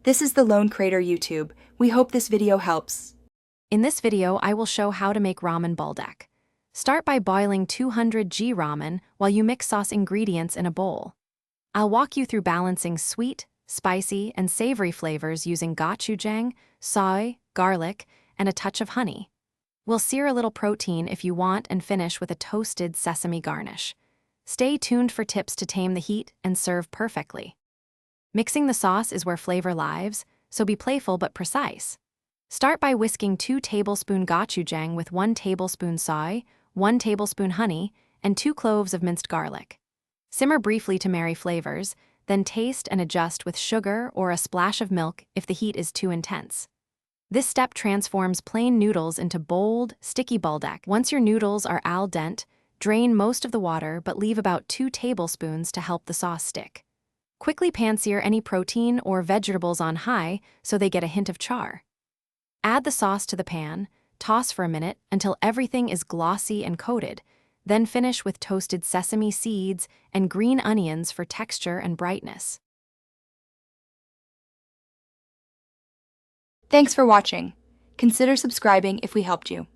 This is the Lone Crater YouTube. We hope this video helps. In this video, I will show how to make Ramen Buldak. Start by boiling 200 g ramen while you mix sauce ingredients in a bowl. I'll walk you through balancing sweet, spicy, and savory flavors using gochujang, soy, garlic, and a touch of honey. We'll sear a little protein if you want and finish with a toasted sesame garnish. Stay tuned for tips to tame the heat and serve perfectly. Mixing the sauce is where flavor lives, so be playful but precise. Start by whisking 2 tablespoons gochujang with 1 tablespoon soy, 1 tablespoon honey, and 2 cloves of minced garlic. Simmer briefly to marry flavors, then taste and adjust with sugar or a splash of milk if the heat is too intense. This step transforms plain noodles into bold, sticky buldak. Once your noodles are al dente, drain most of the water but leave about 2 tablespoons to help the sauce stick. Quickly pan-sear any protein or vegetables on high so they get a hint of char. Add the sauce to the pan, toss for a minute until everything is glossy and coated, then finish with toasted sesame seeds and green onions for texture and brightness. Thanks for watching. Consider subscribing if we helped you.